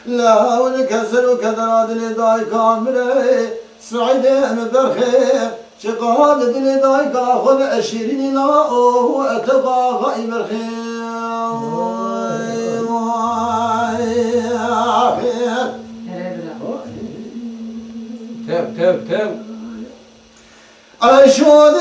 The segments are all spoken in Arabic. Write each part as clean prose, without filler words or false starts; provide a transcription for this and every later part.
لا والكسر وكدرات لداي كامري سعيدة مبرخي شقاد لداي كاخذ أشيرين لا وأتبع غيب الخير تاب أشهد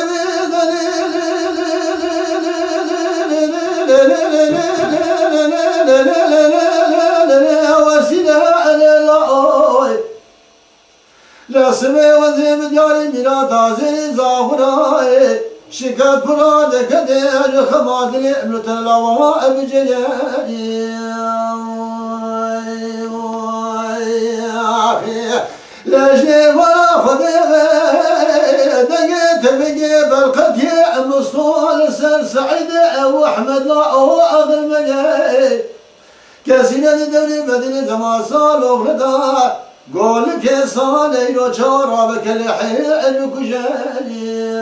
لا سمي وزيب دياري ميرا تازي زاهراي شكات فراد كدير خماد لي امرت لوا بجيالي لا شيء ولا خديغي دقيت بقي بالقتيع مصطول سر سعيد واحمد لا هو اغل مجاي كاسينا دوري بدل زمان صار وغلدا قول كيسان ايلو شارع بكالحي علمك جالي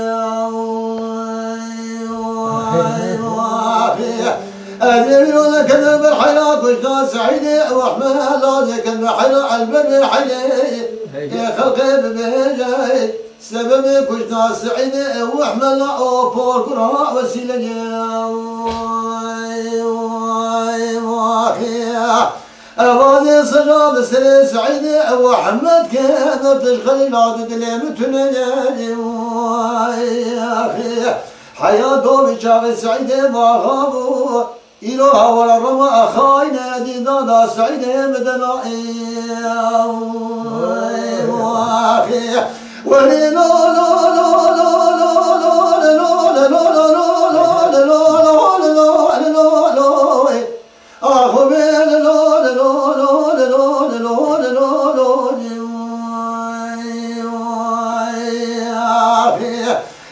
أدري لك بالحياة كشتا سعيدي وأحمد لازك المحل البر حيلي يا خلقي ببيجي سبب كشتا سعيدي وأحمد لا أوفور قراء وسيلة أغاني صجاب سري سعيدي وأحمد كان تشغل العدد اللي متنجاني يا أخي حياته بشاغل سعيدي ما غابوا إلوها ولا رمى أخاي نادي دادا سعيدي مدنائي يا أخي ولي لا لا لا لا لا لا لا لا لا لا أخو بين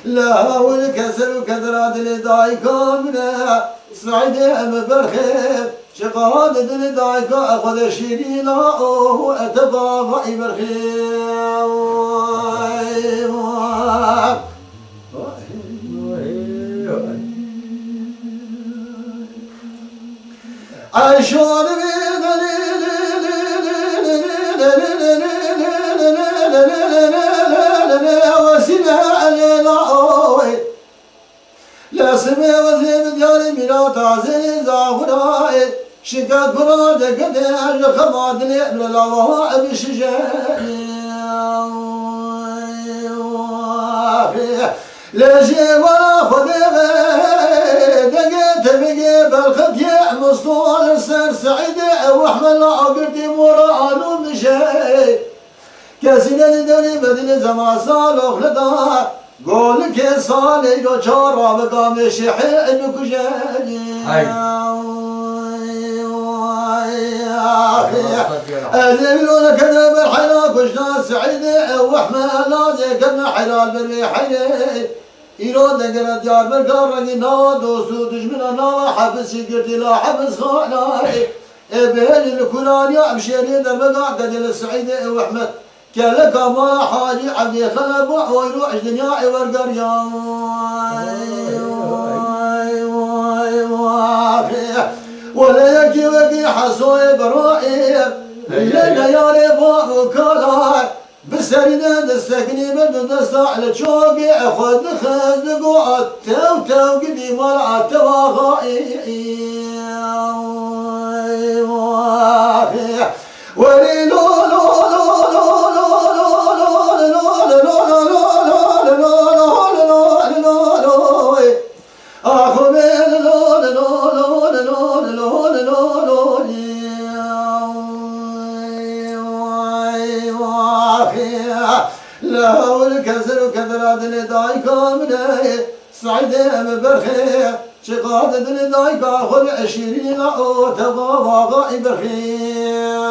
لا والكسر وكدرات لداي كاملة سعيدة مبرخير شقاد لداي كأخذ شيرينا وأتبع غيب الخير عشان لا سمي وزيب دياري ميرا تازي زاهراي شكات فراد قدر خماد لي من الله بشجاني لا شي ولا خديغي دقيت بقي بالخطيع مصطول سر سعيد واحمد لا قرتي مرانو مشي كاسينا لدوري بدل زمان صالو خلدا قول كيسان ايدو شارع بقام شيحي انك جاني أذبلون كذا بالحياة كشنا سعيدة واحمد لازي كنا حلال بالريحية إيران دقنا ديار بالقرن نادو سودش من أنا حبس قرتي لا حبس خاناي بين الكلان يا مشيرين المقع قد السعيدة واحمد كلك ما حاجي عبدي خلب ويروح دنياي والقريان ولا يكي وكي حصوي برائي لنا يا ربا وكالا بسرنا نستقني بدنا نستع لشوقي اخذ خز قوات تو قدي مرعى تواغائي وليلو لا والكسر وكدرات لداي كاملة سعيدة مبرخي شقاد لداي كاخذ عشرين لا تبغى غائب الخير